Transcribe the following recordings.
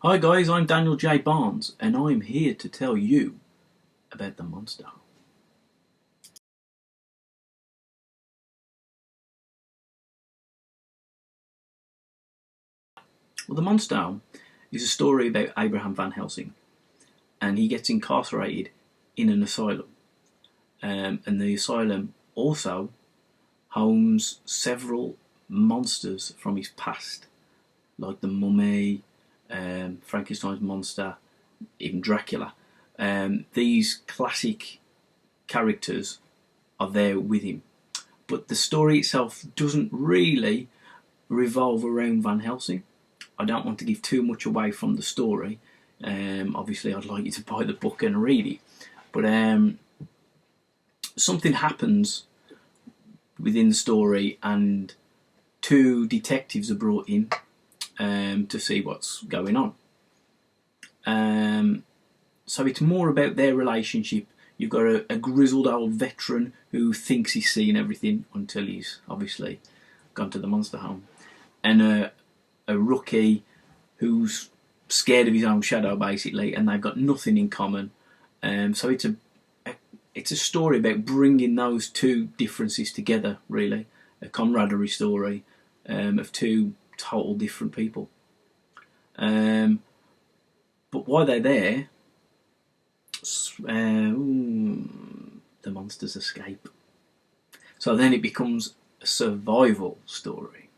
Hi guys, I'm Daniel J. Barnes and I'm here to tell you about the monster. Well, the monster is a story about Abraham Van Helsing, and he gets incarcerated in an asylum. And the asylum also homes several monsters from his past, like the mummy, Frankenstein's monster, even Dracula. These classic characters are there with him. But the story itself doesn't really revolve around Van Helsing. I don't want to give too much away from the story. Obviously, I'd like you to buy the book and read it. But something happens within the story, and two detectives are brought in to see what's going on. So it's more about their relationship. You've got a grizzled old veteran who thinks he's seen everything until he's obviously gone to the monster home, and a rookie who's scared of his own shadow, basically, and they've got nothing in common. So it's a story about bringing those two differences together, really, a camaraderie story of two total different people. But while they're there, the monsters escape. So then it becomes a survival story.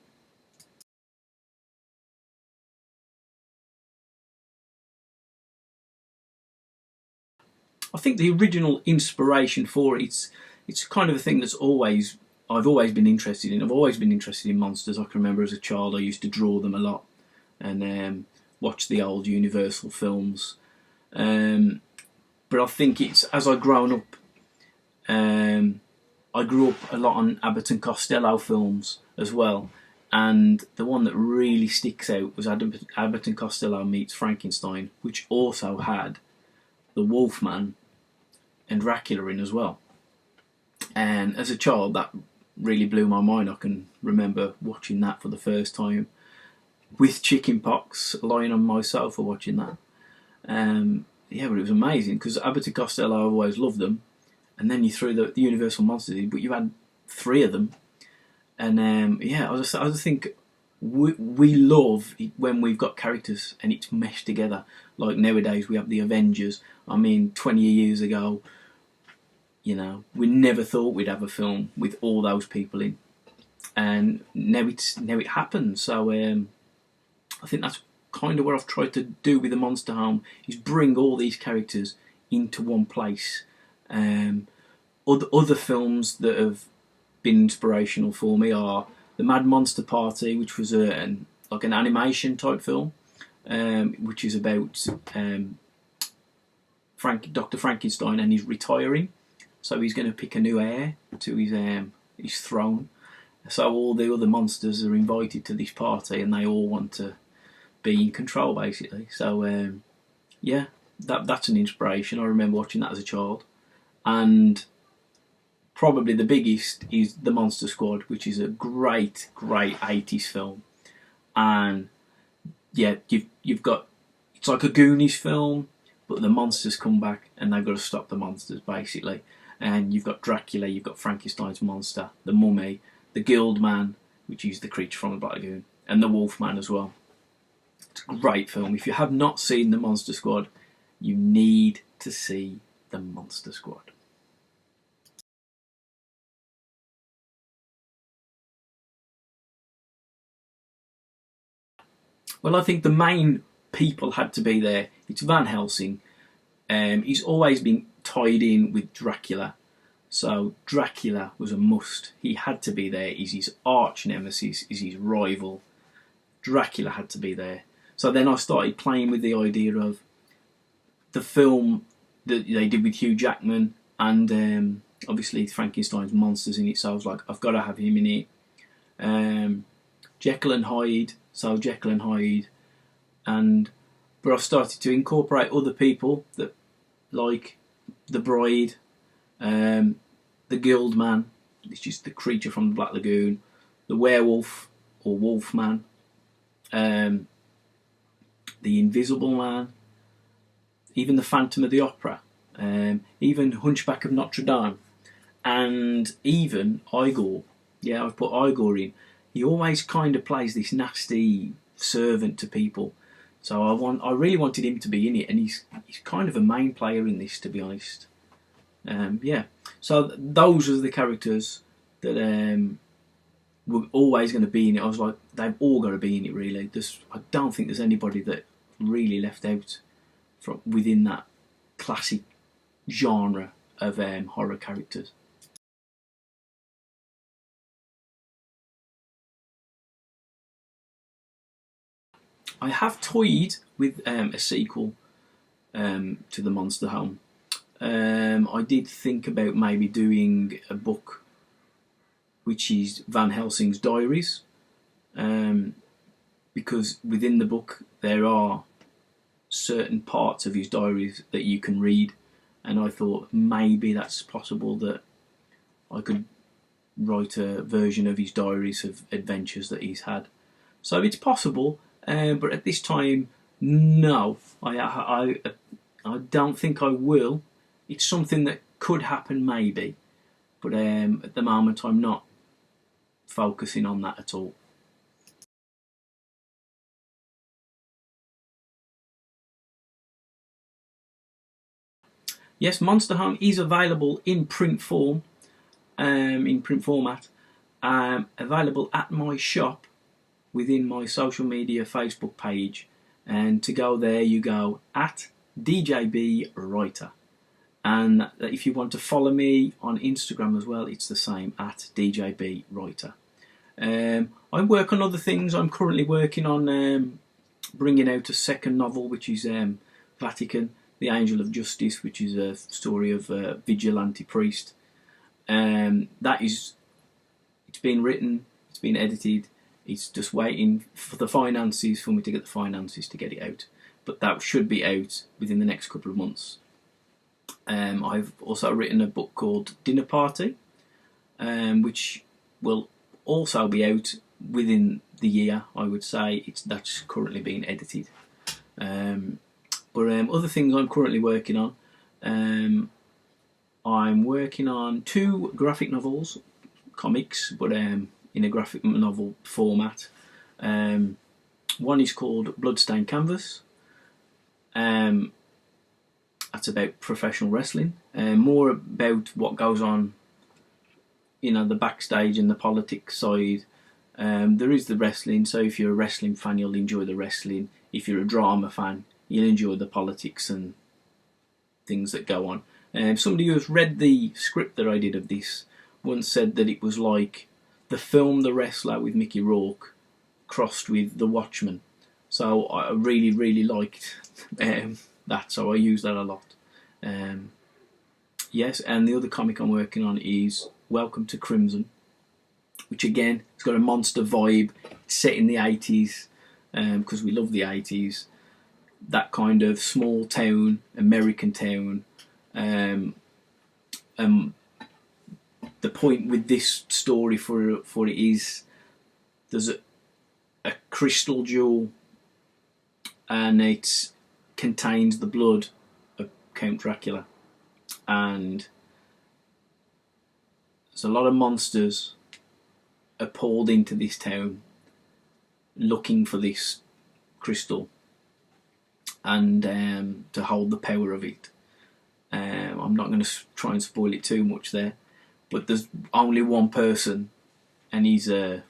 I think the original inspiration for it's kind of a thing that's I've always been interested in. I've always been interested in monsters. I can remember as a child I used to draw them a lot and watch the old Universal films. But I think it's as I've grown up. I grew up a lot on Abbott and Costello films as well, and the one that really sticks out was Abbott and Costello meets Frankenstein, which also had the Wolfman and Dracula in as well. And as a child, that really blew my mind. I can remember watching that for the first time with chicken pox, lying on my sofa watching that. Yeah, but it was amazing because Abbott and Costello, I always loved them. And then you threw the Universal Monsters in, but you had three of them. And yeah, I just think we love it when we've got characters and it's meshed together. Like nowadays we have the Avengers. I mean, 20 years ago, we never thought we'd have a film with all those people in, and now it happens. So I think that's kind of what I've tried to do with the Monster Home, is bring all these characters into one place. Other films that have been inspirational for me are the Mad Monster Party, which was like an animation type film, which is about Dr. Frankenstein, and he's retiring, so he's going to pick a new heir to his throne. So all the other monsters are invited to this party, and they all want to be in control, basically. So yeah, that's an inspiration. I remember watching that as a child, and probably the biggest is The Monster Squad, which is a great 80s film. And yeah, you've got, it's like a Goonies film, but the monsters come back and they've got to stop the monsters, basically. And you've got Dracula, you've got Frankenstein's monster, the mummy, the Guild Man, which is the creature from the Black Lagoon, and the Wolfman as well. It's a great film. If you have not seen The Monster Squad, you need to see The Monster Squad. Well, I think the main people had to be there. It's Van Helsing. He's always been tied in with Dracula, so Dracula was a must. He had to be there. He's his arch nemesis, he's his rival. Dracula had to be there. So then I started playing with the idea of the film that they did with Hugh Jackman, and obviously Frankenstein's monsters in it. So I was like, I've got to have him in it. Jekyll and Hyde, so Jekyll and Hyde, but I've started to incorporate other people that, like the Bride, the Guild Man, which is the creature from the Black Lagoon, the Werewolf or Wolfman, The Invisible Man, even The Phantom of the Opera, even Hunchback of Notre Dame, and even Igor. Yeah, I've put Igor in. He always kind of plays this nasty servant to people. So I really wanted him to be in it, and he's kind of a main player in this, to be honest. Yeah. So those are the characters that were always going to be in it. I was like, they've all got to be in it, really. I don't think there's anybody that really left out from within that classic genre of horror characters. I have toyed with a sequel to the Monster Home. I did think about maybe doing a book which is Van Helsing's diaries, because within the book there are certain parts of his diaries that you can read, and I thought maybe that's possible that I could write a version of his diaries of adventures that he's had. So it's possible, but at this time, no, I don't think I will. It's something that could happen maybe, but at the moment I'm not focusing on that at all. Yes, Monster Home is available in print form, in print format, available at my shop within my social media Facebook page, and to go there you go at DJB Writer. And if you want to follow me on Instagram as well, it's the same, at DJB Writer. I work on other things. I'm currently working on bringing out a second novel, which is Vatican, The Angel of Justice, which is a story of a vigilante priest. It's been written, it's been edited, it's just waiting for the finances, for me to get the finances to get it out. But that should be out within the next couple of months. I've also written a book called Dinner Party, which will also be out within the year, I would say. That's currently being edited. But other things I'm currently working on, I'm working on 2 graphic novels, comics, but in a graphic novel format. One is called Bloodstained Canvas. That's about professional wrestling, more about what goes on, the backstage and the politics side. There is the wrestling, so if you're a wrestling fan, you'll enjoy the wrestling. If you're a drama fan, you'll enjoy the politics and things that go on. Somebody who has read the script that I did of this once said that it was like the film The Wrestler with Mickey Rourke crossed with The Watchmen. So I really, really liked that, so I use that a lot. Yes, and the other comic I'm working on is Welcome to Crimson, which again, it's got a monster vibe. It's set in the 80s, because we love the 80s. That kind of small town, American town. The point with this story for it is there's a crystal jewel, and it contains the blood of Count Dracula, and there's a lot of monsters are poured into this town looking for this crystal and to hold the power of it. I'm not going to try and spoil it too much there, but there's only one person, and he's a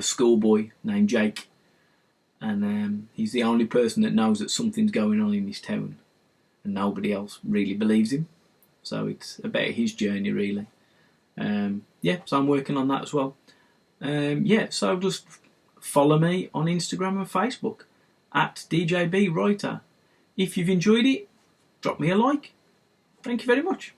schoolboy named Jake, and he's the only person that knows that something's going on in this town, and nobody else really believes him. So it's about his journey, really. So I'm working on that as well. So just follow me on Instagram and Facebook at DJB Writer. If you've enjoyed it, drop me a like. Thank you very much.